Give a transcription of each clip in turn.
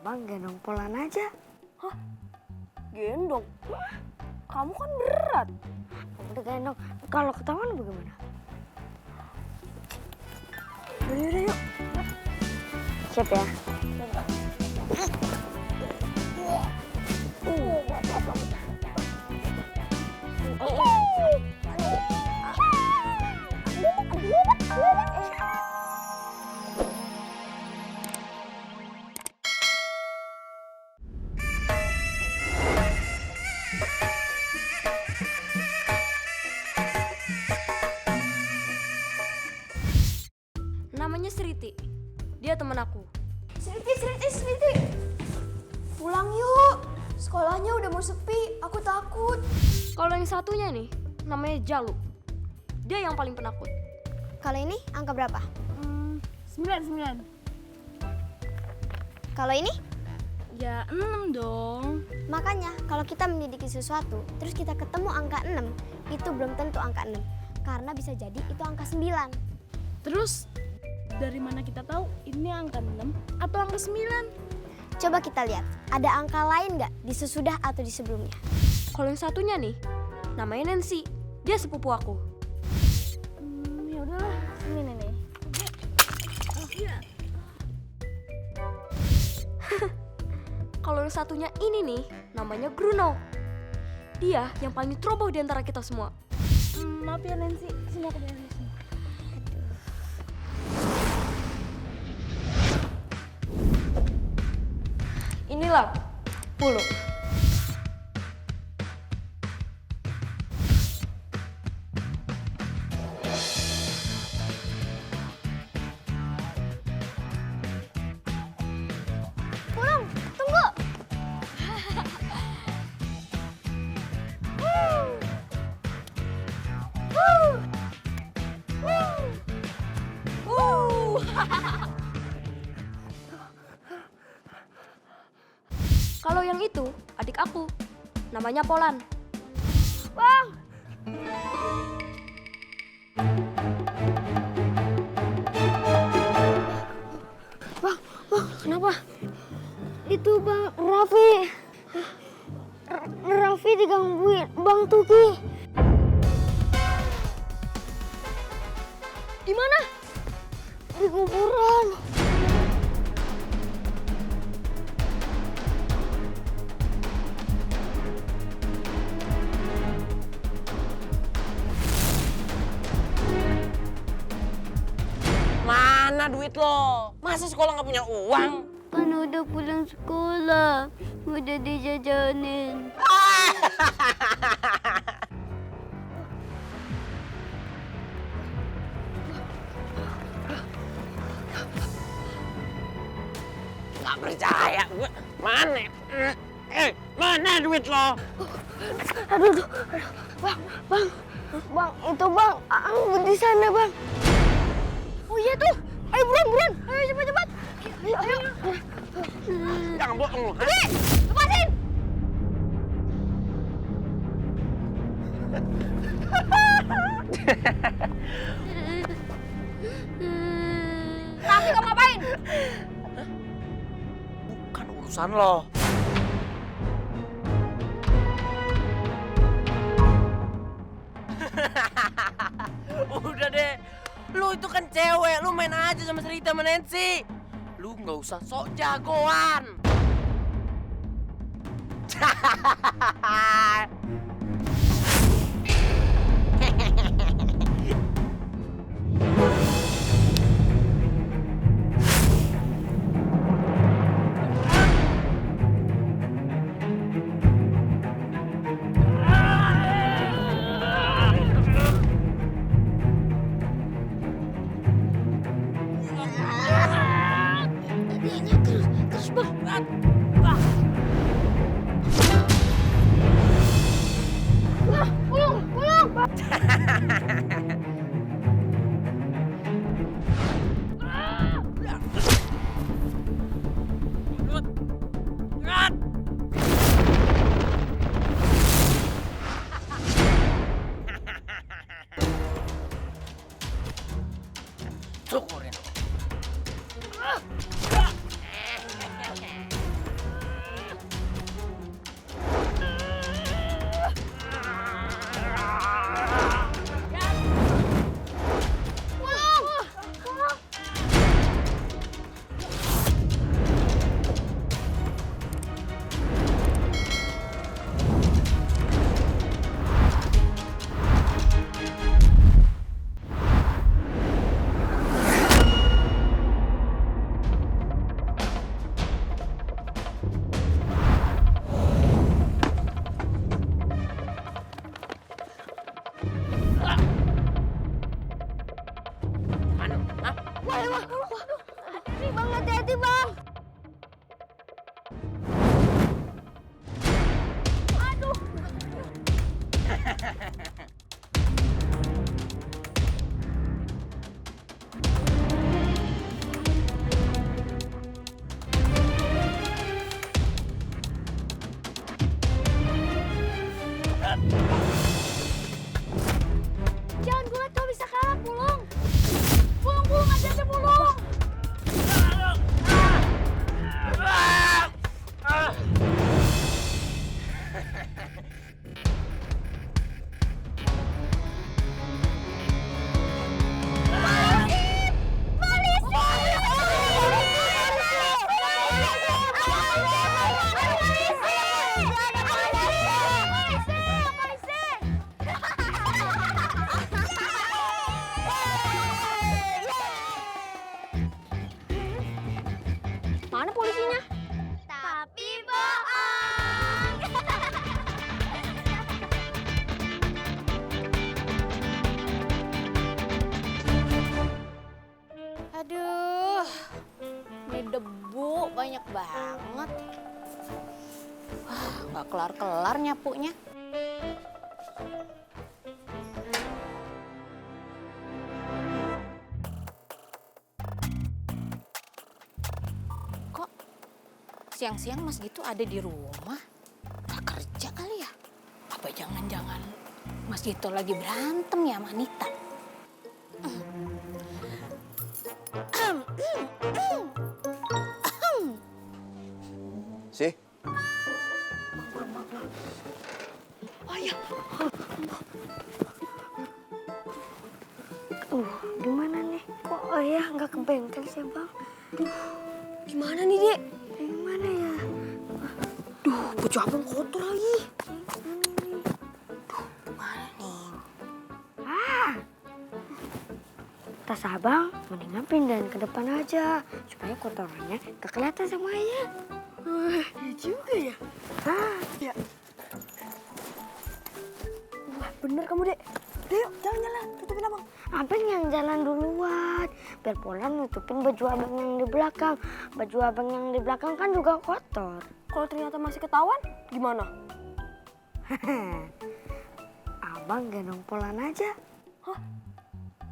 Abang gendong Polan aja. Hah? Gendong? Kamu kan berat. Udah gendong. Kalau ketahuan bagaimana? Yaudah yuk. Siap ya. Namanya Sriti. Dia teman aku. Sriti. Pulang yuk. Sekolahnya udah mau sepi. Aku takut. Kalau yang satunya nih, namanya Jalu. Dia yang paling penakut. Kalau ini angka berapa? 9. Kalau ini? Ya 6 dong. Makanya kalau kita menyelidiki sesuatu, terus kita ketemu angka 6, itu belum tentu angka 6. Karena bisa jadi itu angka 9. Terus dari mana kita tahu ini angka 6 atau angka 9? Coba kita lihat, ada angka lain nggak di sesudah atau di sebelumnya? Kalau yang satunya nih, namanya Nancy. Dia sepupu aku. Ya udahlah, sini nenek. Kalau yang satunya ini nih, namanya Bruno. Dia yang paling ceroboh di antara kita semua. Maaf ya Nancy, sini aku beresin. Inilah Pulu. Pulung, tunggu! Kalau yang itu, adik aku. Namanya Polan. Kenapa? Itu Bang Raffi. Raffi digangguin Bang Tuki. Di mana? Di kuburan. Mana duit lo? Masa sekolah nggak punya uang? Kan udah pulang sekolah. Udah dijajanin. Nggak percaya gue. Mana? Mana duit lo? Aduh. Bang, itu Bang, di sana Bang. Oh iya tuh, ayo buruan, ayo cepat. Ayo. Jangan bohong lo. Lepasin! Raffi kamu ngapain? Bukan urusan lo. Udah deh. Lu itu kan cewek, lu main aja sama Srita sama Nancy. Lu nggak usah sok jagoan. Terus Bang. Pulung. Syukurin. Boleh bang. Nih bang, hati-hati bang. Jangan gulat, kau bisa kalah, Pulung. Pulung, hati-hati Pulung. Mana polisinya? Tapi bohong. Aduh, ini debu banyak banget. Wah, nggak kelar-kelar nyapunya. Kok siang-siang Mas gitu ada di rumah? Nggak kerja kali ya? Apa jangan-jangan Mas Gito lagi berantem ya sama Anita? Sih? Gimana nih? Kok ayah nggak ke bengkel sih bang? Gimana nih, Dek? Gimana ya? Baju abang kotor lagi. Tas abang mendingan pindahin ke depan aja supaya kotorannya gak kelihatan sama ayah. Iya juga ya. Ya. Wah, bener kamu, Dek. Udah yuk, jalan-jalan. Tutupin abang. Abang yang jalan duluan, biar Pola nutupin baju abang yang di belakang. Baju abang yang di belakang kan juga kotor. Kalau ternyata masih ketahuan, gimana? Abang gendong Polan aja.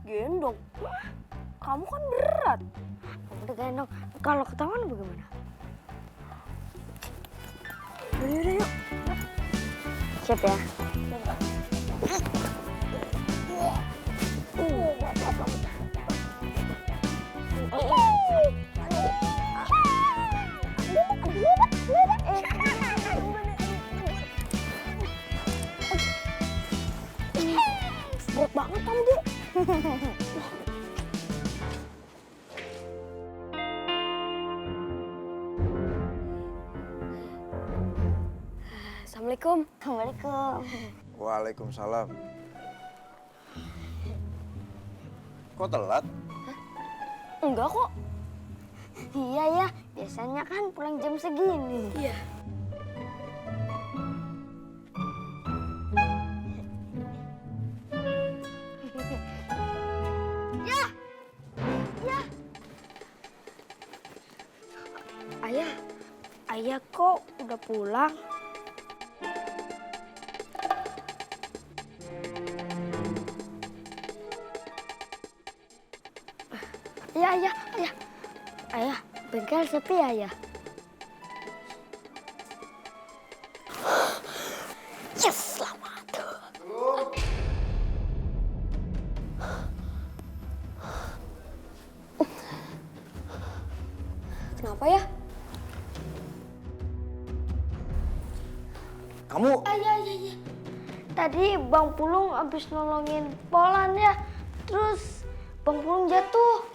Gendong. Kamu kan berat. Udah gendong. Kalau ketahuan bagaimana? Udah yuk. Siap ya? Berat banget kamu, Dek. Assalamualaikum. Assalamualaikum. Waalaikumsalam. Kok telat? Enggak kok. Iya ya, biasanya kan pulang jam segini. Iya. Ayah kok udah pulang? Ayah. Ayah, bengkel sepi ayah. Yes, selamat. Kenapa ya? Kamu Ayah. Tadi Bang Pulung habis nolongin Polan ya. Terus Bang Pulung jatuh.